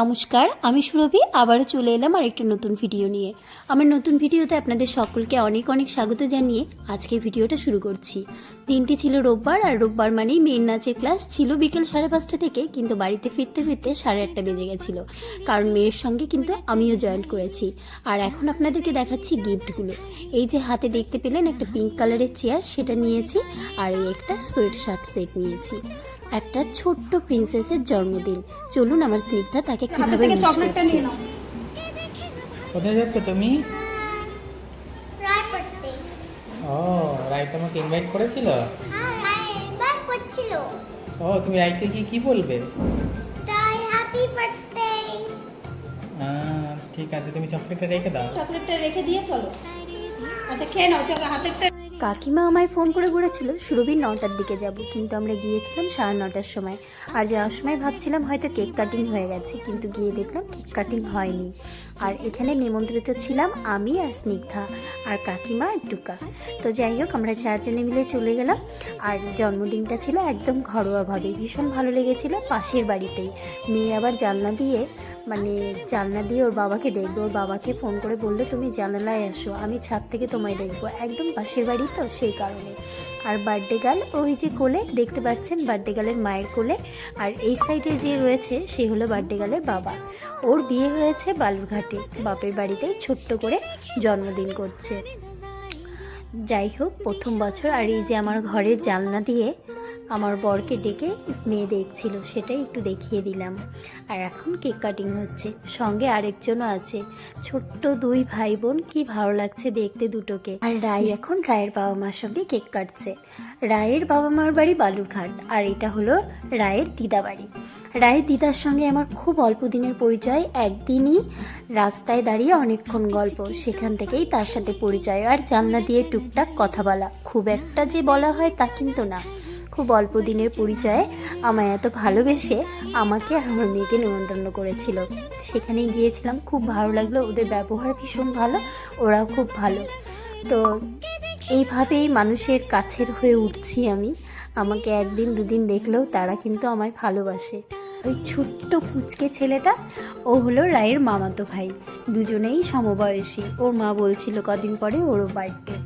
নমস্কার, আমি সুরভি আবারও চলে এলাম আরেকটা নতুন ভিডিও নিয়ে। আমার নতুন ভিডিওতে আপনাদের সকলকে অনেক অনেক স্বাগত জানিয়ে আজকের ভিডিওটা শুরু করছি। দিনটি ছিল রোববার, আর রোববার মানেই মেয়ের নাচের ক্লাস ছিল বিকেল 5:30 থেকে, কিন্তু বাড়িতে ফিরতে ফিরতে 8:30 বেজে গেছিলো, কারণ মেয়ের সঙ্গে কিন্তু আমিও জয়েন করেছি। আর এখন আপনাদেরকে দেখাচ্ছি গিফটগুলো। এই যে হাতে দেখতে পেলেন একটা পিঙ্ক কালারের চেয়ার, সেটা নিয়েছি, আর এই একটা সোয়েট শার্ট সেট নিয়েছি। একটা ছোট্ট প্রিন্সেসের জন্মদিন। চলুন আমার স্নিগ্ধা তাকে কিভাবে চকলেটটা নিয়ে নাও। কোথায় যাচ্ছ তুমি? রায় পড়তে। ও, রাই তোমাকে ইনভাইট করেছিল? হ্যাঁ, ইনভাইট করছিল। ও, তুমি রাইকে গিয়ে কি বলবে? তাই হ্যাপি বার্থডে। ঠিক আছে, তুমি চকলেটটা রেখে দাও। চকলেটটা রেখে দিয়ে চলো। আচ্ছা খেয়ে নাও, চলো হাতেরটা। কাকিমা আমায় ফোন করে বলেছিল সুরভির 9টার দিকে যাব, কিন্তু আমরা গিয়েছিলাম 9:30-র সময়। আর যাওয়ার সময় ভাবছিলাম হয়তো কেক কাটিং হয়ে গেছে, কিন্তু গিয়ে দেখলাম কেক কাটিং হয়নি। আর এখানে নিমন্ত্রিত ছিলাম আমি আর স্নিগ্ধা আর কাকিমা আর টুকা। তো যাই হোক, আমরা 4 জনে মিলে চলে গেলাম। আর জন্মদিনটা ছিল একদম ঘরোয়াভাবে, ভীষণ ভালো লেগেছিল। পাশের বাড়িতেই মেয়ে আবার জানলা দিয়ে ওর বাবাকে দেখবো। ওর বাবাকে ফোন করে বললো তুমি জানালায় আসো, আমি ছাদ থেকে তোমায় দেখবো। একদম পাশের বাড়ি তো, সেই কারণে। আর বার্থডে গার্ল ওই যে কোলে দেখতে পাচ্ছেন, বার্থডে গার্লের মায়ের কোলে। আর এই সাইডে যে রয়েছে সে হলো বার্থডে গার্লের বাবা। ওর বিয়ে হয়েছে বালুরঘাটে, বাপের বাড়িতেই ছোট্ট করে জন্মদিন করছে। যাই হোক, প্রথম বছর। আর এই যে আমার ঘরের জানলা দিয়ে আমার বরকে ডেকে মেয়ে দেখছিল, সেটাই একটু দেখিয়ে দিলাম। আর এখন কেক কাটিং হচ্ছে, সঙ্গে আরেকজনও আছে। ছোট্ট 2 ভাই বোন, কি ভালো লাগছে দেখতে দুটোকে। আর রাই এখন রায়ের বাবা মার সঙ্গে কেক কাটছে। রায়ের বাবা মার বাড়ি বালুরঘাট, আর এটা হলো রায়ের দিদা বাড়ি। রায়ের দিদার সঙ্গে আমার খুব অল্প দিনের পরিচয়, একদিনই রাস্তায় দাঁড়িয়ে অনেকক্ষণ গল্প, সেখান থেকেই তার সাথে পরিচয়। আর জানলা দিয়ে টুকটাক কথা বলা, খুব একটা যে বলা হয় তা কিন্তু না। খুব অল্প দিনের পরিচয়ে আমায় এত ভালোবেসে আমাকে আর আমার মেয়েকে নিমন্ত্রণ করেছিল। সেখানে গিয়েছিলাম, খুব ভালো লাগলো। ওদের ব্যবহার ভীষণ ভালো, ওরাও খুব ভালো। তো এইভাবেই মানুষের কাছের হয়ে উঠছি আমি। আমাকে 1 দিন 2 দিন দেখলেও তারা কিন্তু আমায় ভালোবাসে। ওই ছোট্ট পুচকে ছেলেটা, ও হলো রায়ের মামাতো ভাই। দুজনেই সমবয়সী। ওর মা বলছিল কদিন পরে ওরও বার্থডে।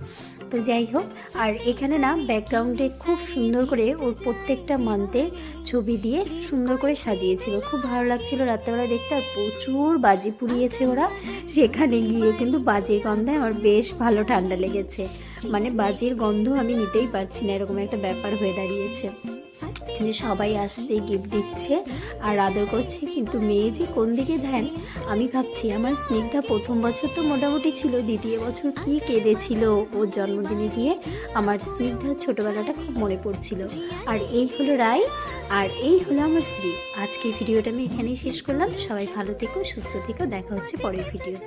তো যাই হোক, আর এখানে না ব্যাকগ্রাউন্ডে খুব সুন্দর করে ওর প্রত্যেকটা মান্থের ছবি দিয়ে সুন্দর করে সাজিয়েছিল, খুব ভালো লাগছিল রাত্রেবেলা দেখতে। আর প্রচুর বাজি পুড়িয়েছে ওরা। সেখানে গিয়ে কিন্তু বাজির গন্ধে আমার বেশ ভালো ঠান্ডা লেগেছে, মানে বাজির গন্ধ আমি নিতেই পারছি না, এরকম একটা ব্যাপার হয়ে দাঁড়িয়েছে। যে সবাই আসছে, গিফট দিচ্ছে আর আদর করছে, কিন্তু মেয়ে যে কোন দিকে ধ্যান আমি ভাবছি। আমার স্নিগ্ধা প্রথম বছর তো মোটামুটি ছিল, দ্বিতীয় বছর কি কেঁদেছিল ওর জন্মদিনে গিয়ে। আমার স্নিগ্ধার ছোটোবেলাটা খুব মনে পড়ছিল। আর এই হলো রায়, আর এই হলো আমার শ্রী। আজকে ভিডিওটা আমি এখানেই শেষ করলাম। সবাই ভালো থেকো, সুস্থ থেকো, দেখা হচ্ছে পরের ভিডিওতে।